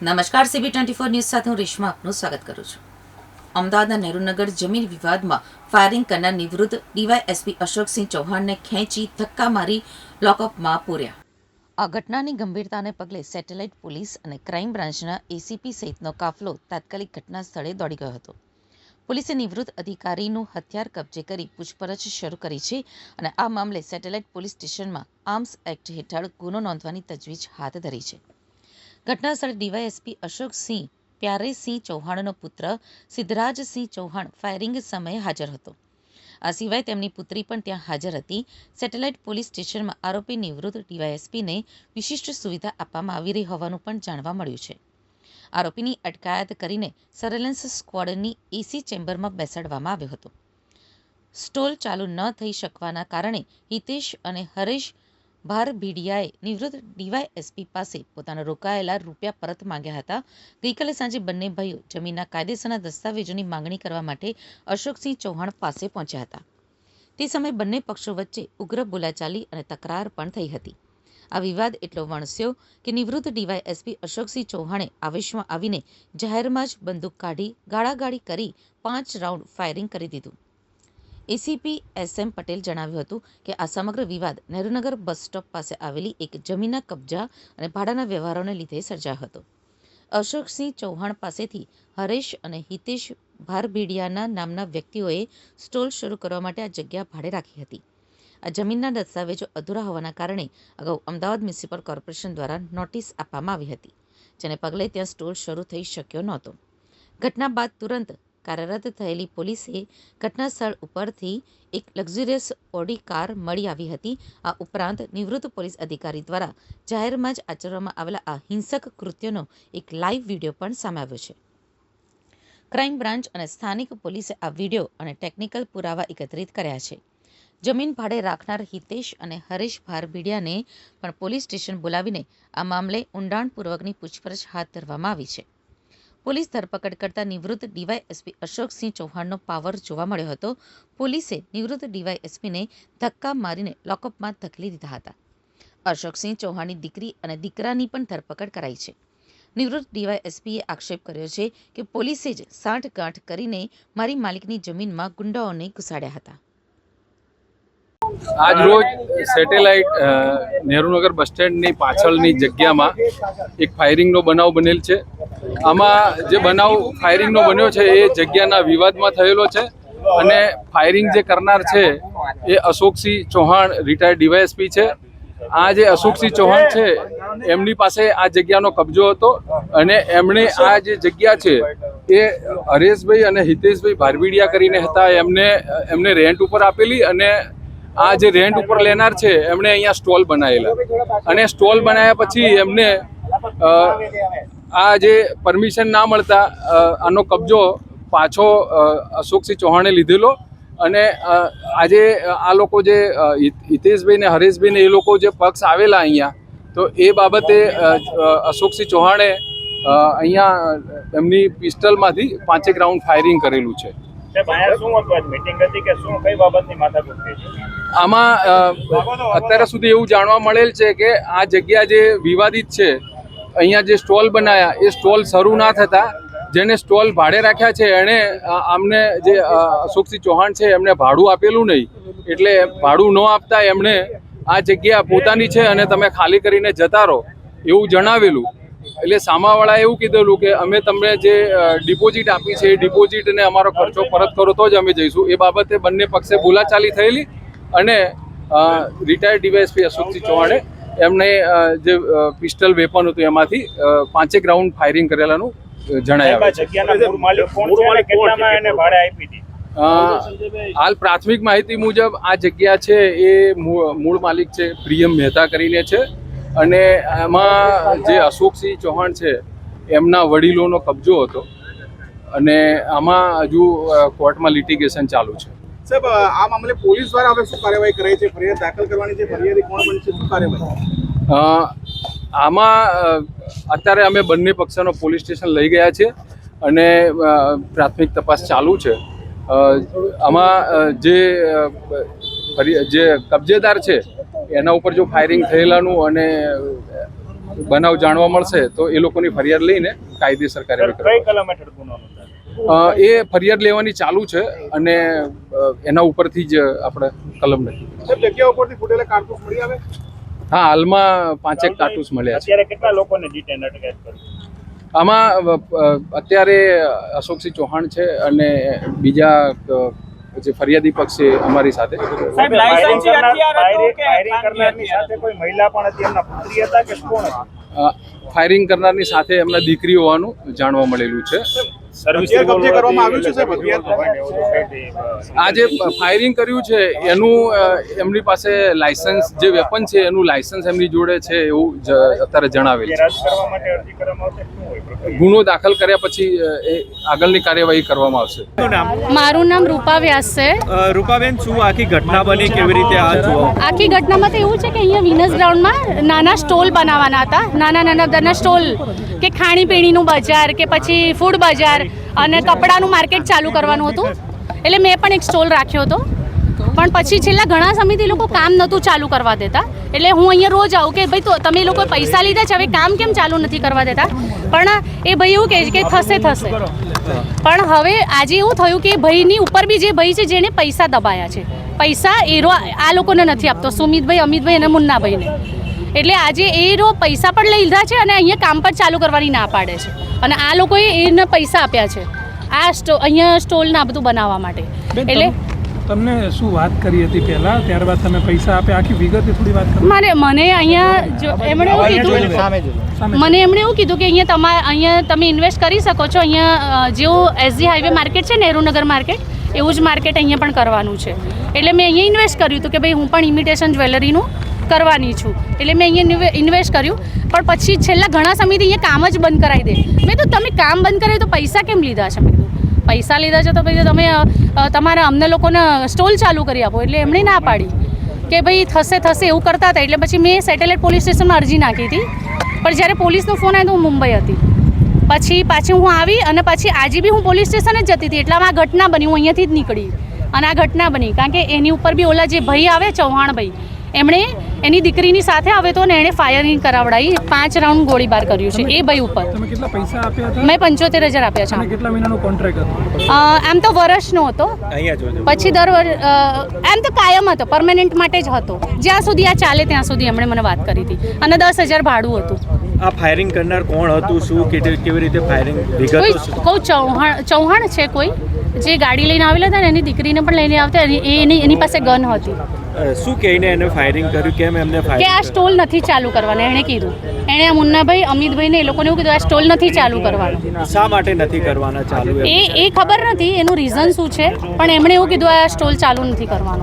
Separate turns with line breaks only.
નમસ્કાર, CB24 news સાથે હું રેશમા આપનું સ્વાગત કરું છું. અમદાવાદના નહેરુનગર જમીન વિવાદમાં ફાયરિંગ કરનાર નિવૃત્ત ડીવાયએસપી અશોકસિંહ ચૌહાણને ખેંચી ધક્કા મારી લોકઅપમાં પૂર્યા. આ ઘટનાની ગંભીરતાને પગલે સેટેલાઇટ પોલીસ અને ક્રાઇમ બ્રાન્ચના એસીપી સહિતનો કાફલો તાત્કાલિક ઘટના સ્થળે દોડી ગયો હતો. પોલીસે નિવૃત્ત અધિકારીનું હથિયાર કબજે કરી પૂછપરછ શરૂ કરી છે અને આ મામલે સેટેલાઇટ પોલીસ સ્ટેશનમાં આર્મ્સ એક્ટ હેઠળ ગુનો નોંધવાની તજવીજ હાથ ધરી છે. ઘટના સ્થળે ડીવાયએસપી અશોકસિંહ પ્યારેસિંહ ચૌહાણનો પુત્ર સિદ્ધરાજસિંહ ચૌહાણ ફાયરિંગ સમયે હાજર હતો. આ સિવાય તેમની પુત્રી પણ ત્યાં હાજર હતી. સેટેલાઇટ પોલીસ સ્ટેશનમાં આરોપી નિવૃત્ત ડીવાયએસપીને વિશિષ્ટ સુવિધા આપવામાં આવી રહી હોવાનું પણ જાણવા મળ્યું છે. આરોપીની અટકાયત કરીને સર્વેલન્સ સ્ક્વોડની એસી ચેમ્બરમાં બેસાડવામાં આવ્યો હતો. સ્ટોલ ચાલુ ન થઈ શકવાના કારણે હિતેશ અને હરેશ ભારભીડિયાએ નિવૃત્ત ડીવાયએસપી પાસે પોતાના રોકાયેલા રૂપિયા પરત માંગ્યા હતા. ગઈકાલે સાંજે બંને ભાઈઓ જમીનના કાયદેસરના દસ્તાવેજોની માંગણી કરવા માટે અશોકસિંહ ચૌહાણ પાસે પહોંચ્યા હતા. તે સમયે બંને પક્ષો વચ્ચે ઉગ્ર બોલાચાલી અને તકરાર પણ થઈ હતી. આ વિવાદ એટલો વણસ્યો કે નિવૃત્ત ડીવાયએસપી અશોકસિંહ ચૌહાણે આવેશમાં આવીને જાહેરમાં જ બંદૂક કાઢી ગાળાગાળી કરી 5 રાઉન્ડ ફાયરિંગ કરી દીધું. એસીપી SM પટેલ જણાવ્યું હતું કે આ સમગ્ર વિવાદ નહેરુનગર બસ સ્ટોપ પાસે આવેલી એક જમીનના કબજા અને ભાડાના વ્યવહારોને લીધે સર્જાયો હતો. અશોકસિંહ ચૌહાણ પાસેથી હરેશ અને હિતેશ ભારભીડિયાના નામના વ્યક્તિઓએ સ્ટોલ શરૂ કરવા માટે આ જગ્યા ભાડે રાખી હતી. આ જમીનના દસ્તાવેજો અધૂરા હોવાના કારણે અગાઉ અમદાવાદ મ્યુનિસિપલ કોર્પોરેશન દ્વારા નોટિસ આપવામાં આવી હતી, જેને પગલે ત્યાં સ્ટોલ શરૂ થઈ શક્યો નહોતો. ઘટના બાદ તુરંત કાર્યરત થયેલી પોલીસે ઘટના સ્થળ ઉપરથી એક લક્ઝુરિયસ ઓડી કાર મળી આવી હતી. આ ઉપરાંત નિવૃત્ત પોલીસ અધિકારી દ્વારા જાહેરમાં જ આચરવામાં આવેલા આ હિંસક કૃત્યનો એક લાઈવ વિડીયો પણ સામે આવ્યો છે. ક્રાઇમ બ્રાન્ચ અને સ્થાનિક પોલીસે આ વિડીયો અને ટેકનિકલ પુરાવા એકત્રિત કર્યા છે. જમીન ભાડે રાખનાર હિતેશ અને હરેશ ભારભીડિયાને પણ પોલીસ સ્ટેશન બોલાવીને આ મામલે ઊંડાણપૂર્વકની પૂછપરછ હાથ ધરવામાં આવી છે. પોલીસ ધરપકડ કરતા નિવૃત્ત ડીવાયએસપી અશોકસિંહ ચૌહાણનો પાવર જોવા મળ્યો હતો. પોલીસે નિવૃત્ત ડીવાયએસપીને ધક્કા મારીને લોકઅપમાં ધકેલી દીધા હતા. અશોકસિંહ ચૌહાણની દીકરી અને દીકરાની પણ ધરપકડ કરાઈ છે. નિવૃત્ત ડીવાયએસપીએ આક્ષેપ કર્યો છે કે પોલીસે જ સાંઠગાંઠ કરીને મારી માલિકની જમીનમાં ગુંડાઓને ઘુસાડ્યા હતા.
આજ રોજ સેટેલાઇટ નહેરુનગર બસ સ્ટેન્ડની પાછળની જગ્યામાં એક ફાયરિંગનો બનાવ બનેલ છે. આમાં જે બનાવ ફાયરિંગનો બન્યો છે એ જગ્યાના વિવાદમાં થયેલો છે અને ફાયરિંગ જે કરનાર છે એ અશોકસિંહ ચૌહાણ રિટાયર્ડ ડીવાયએસપી છે. આ જે અશોકસિંહ ચૌહાણ છે એમની પાસે આ જગ્યાનો કબજો હતો અને એમણે આ જે જગ્યા છે એ હરેશભાઈ અને હિતેશભાઈ ભારભીડિયા કરીને હતા, એમને રેન્ટ ઉપર આપેલી અને આ જે રેન્ટ ઉપર લેનાર છે એમણે અહીંયા સ્ટોલ બનાવેલા અને સ્ટોલ બનાવ્યા પછી એમને આ જે પરમિશન ના મળતા આનો કબજો પાછો અશોકસિંહ ચૌહાણે લીધેલો અને આજે આ લોકો જે હિતેશભાઈ ને હરેશભાઈ ને એ લોકો જે પક્ષ આવેલા અહીંયા, તો એ બાબતે અશોકસિંહ ચૌહાણે અહીંયા એમની પિસ્ટલમાંથી 5 રાઉન્ડ ફાયરિંગ કરેલું છે. આમાં અત્યાર સુધી એવું જાણવા મળેલ છે કે આ જગ્યા જે વિવાદિત છે, અહીંયા જે સ્ટોલ બનાવ્યા એ સ્ટોલ શરૂ ના થતા જેને સ્ટોલ ભાડે રાખ્યા છે એણે આમને જે અશોકસિંહ ચૌહાણ છે એમને ભાડું આપેલું નહીં, એટલે ભાડું ન આપતા એમણે આ જગ્યા પોતાની છે અને તમે ખાલી કરીને જતા રહો એવું જણાવેલું. એટલે સામાવાળાએ એવું કીધેલું કે અમે તમને જે ડિપોઝિટ આપી છે એ ડિપોઝિટને અમારો ખર્ચો પરત કરો તો જ અમે જઈશું. એ બાબતે બંને પક્ષે બોલાચાલી થયેલી અને રિટાયર્ડ ડીવાયએસપી અશોકસિંહ ચૌહાણે એમને જે પિસ્ટલ વેપન હતું એમાંથી 5 રાઉન્ડ ફાયરિંગ કરેલાનું જણાય. હાલ પ્રાથમિક માહિતી મુજબ આ જગ્યા છે એ મૂળ માલિક છે પ્રિયમ મહેતા કરીને છે અને એમાં જે અશોકસિંહ ચૌહાણ છે એમના વડીલોનો કબજો હતો અને આમાં હજુ કોર્ટમાં લિટિગેશન ચાલુ છે.
સાહેબ, આ મામલે પોલીસ દ્વારા હવે શું કાર્યવાહી કરાઈ છે? ફરિયાદ દાખલ કરવાની છે, ફરિયાદી કોણ બનશે, શું કાર્યવાહી?
આમાં અત્યારે અમે બંને પક્ષનો પોલીસ સ્ટેશન લઈ ગયા છે અને પ્રાથમિક તપાસ ચાલુ છે. આમાં જે કબજેદાર છે એના ઉપર જો ફાયરિંગ થયેલાનું અને બનાવ જાણવા મળશે તો એ લોકોની ફરિયાદ લઈને કાયદેસર કાર્યવાહી
કઈ કલમ હેઠળ ગુનો નોંધાયો?
એ ફરિયાદ લેવાની ચાલુ છે અને એના ઉપરથી જ આપણે કલમ નથી.
સાહેબ, જગ્યા ઉપરથી ફૂટેલા કારતૂસ મળી આવે?
હા, હાલમાં 5 કારતૂસ મળ્યા છે.
અત્યારે કેટલા લોકોને ડિટેન અટકેટ કર્યું?
આમાં અત્યારે અશોકસિંહ ચૌહાણ છે અને બીજા જે ફરિયાદી પક્ષ છે અમારી સાથે.
સાહેબ, લાયસન્સી હથિયાર હતું કે ફાયરિંગ કરનારની સાથે કોઈ મહિલા પણ હતી, એમના પુત્રી હતા કે કોણ હતા?
ફાયરિંગ કરનારની સાથે એમના દીકરી હોવાનું જાણવા મળેલું છે.
હથિયાર કબજે કરવામાં આવ્યું છે સાહેબ? હથિયાર
આ જે ફાયરિંગ કર્યું છે એનું એમની પાસે લાયસન્સ, જે વેપન છે એનું લાયસન્સ એમની જોડે છે એવું અત્યારે જણાવેલ છે.
રદ કરવા માટે અરજી કરવામાં આવશે, શું હોય પ્રક્રિયા?
ગુનો દાખલ કર્યા પછી એ આગળની કાર્યવાહી કરવામાં આવશે.
મારું નામ રૂપા વ્યાસ છે.
રૂપાબેન, શું આખી ઘટના બની, કેવી રીતે આ જુઓ?
આખી ઘટનામાં તો એવું છે કે અહીંયા વિનસ ગ્રાઉન્ડમાં નાના સ્ટોલ બનાવવાના હતા, નાના સ્ટોલ કે ખાણીપીણીનું બજાર કે પછી ફૂડ બજાર અને કપડાનું માર્કેટ ચાલુ કરવાનું હતું. એટલે મેં પણ એક સ્ટોલ રાખ્યો હતો, પણ પછી છેલ્લા ઘણા સમયથી લોકો કામ નહોતું ચાલુ કરવા દેતા. એટલે હું અહીંયા રોજ આવું કે ભાઈ તો તમે લોકો પૈસા લીધા છે, હવે કામ કેમ ચાલુ નથી કરવા દેતા? પણ એ ભાઈ એવું કહે છે કે થશે. પણ હવે આજે એવું થયું કે ભાઈની ઉપર બી જે ભાઈ છે જેને પૈસા દબાયા છે, પૈસા એરો આ લોકોને નથી આપતો, સુમિતભાઈ, અમિતભાઈ અને મુન્નાભાઈને. એટલે આજે એરો પૈસા પણ લઈ લીધા છે અને અહીંયા કામ પણ ચાલુ કરવાની ના પાડે છે. અને આ લોકોએ એને પૈસા આપ્યા છે આ અહીંયા સ્ટોલ ના બધું બનાવવા માટે. એટલે
તમને શું વાત કરી હતી પહેલા, ત્યારબાદ તમે પૈસા આપ્યા, આખી વિગતે થોડી વાત કરો.
મને અહીંયા એમણે એવું કીધું, એમણે એવું કીધું કે અહીંયા તમે ઇન્વેસ્ટ કરી શકો છો. અહીંયા જેવું એસજી હાઈવે માર્કેટ છે, નહેરુનગર માર્કેટ, એવું જ માર્કેટ અહીંયા પણ કરવાનું છે. એટલે મેં અહીંયા ઇન્વેસ્ટ કર્યું હતું કે ભાઈ હું પણ ઇમિટેશન જ્વેલરીનું કરવાની છું. એટલે મેં અહીંયા ઇન્વેસ્ટ કર્યું. પણ પછી છેલ્લા ઘણા સમયથી અહીંયા કામ જ બંધ કરાવી દે. મેં તો તમે કામ બંધ કરાવી તો પૈસા કેમ લીધા છે? મેં કીધું પૈસા લીધા છે તો પછી તમે તમારા અમને લોકોને સ્ટોલ ચાલુ કરી આપો. એટલે એમણે ના પાડી કે ભાઈ થશે એવું કરતા હતા. એટલે પછી મેં સેટેલાઇટ પોલીસ સ્ટેશનમાં અરજી નાખી હતી. પણ જ્યારે પોલીસનો ફોન આવ્યો તો હું મુંબઈ હતી. પાછી હું આવી અને પછી આજે બી હું પોલીસ સ્ટેશન જ જતી હતી. એટલામાં આ ઘટના બની. હું અહીંયાથી જ નીકળી અને આ ઘટના બની. કારણ કે એની ઉપર બી ઓલા જે ભાઈ આવે, ચૌહાણ ભાઈ, એમણે એની દીકરીની સાથે આવે તો ને એણે ફાયરિંગ કરાવડાવી, 5 રાઉન્ડ ગોળીબાર કર્યું છે એ ભાઈ ઉપર.
તમે કેટલા પૈસા આપ્યા હતા?
મેં 75,000 આપ્યા છે.
અને કેટલા મહિનાનો કોન્ટ્રાક્ટ હતો?
આમ તો વર્ષનો હતો,
અહીંયા જોજો.
પછી આમ તો કાયમ હતો, પરમેનન્ટ માટે જ હતો. જ્યાં સુધી આ ચાલે ત્યાં સુધી એમણે મને વાત કરી હતી. અને 10,000 ભાડું હતું.
આ ફાયરિંગ કરનાર કોણ હતું, શું કેવી રીતે ફાયરિંગ વિગતો?
ચૌહાણ છે કોઈ, જે ગાડી લઈને આવેલા હતા ને એની દીકરીને પણ લઈને આવતા. એની પાસે ગન હતી.
શું કહીને એને ફાયરિંગ કર્યું, કેમ એમને
કે
ફાયરિંગ?
આ સ્ટોલ નથી ચાલુ કરવાના એણે કીધું. એણે આ મુન્નાભાઈ, અમિતભાઈને એ લોકોને એવું કીધું આ સ્ટોલ નથી ચાલુ કરવાનો.
શા માટે નથી કરવાના ચાલુ?
એ ખબર નથી એનું રીઝન શું છે, પણ એમણે એવું કીધું આ સ્ટોલ ચાલુ નથી કરવાનો.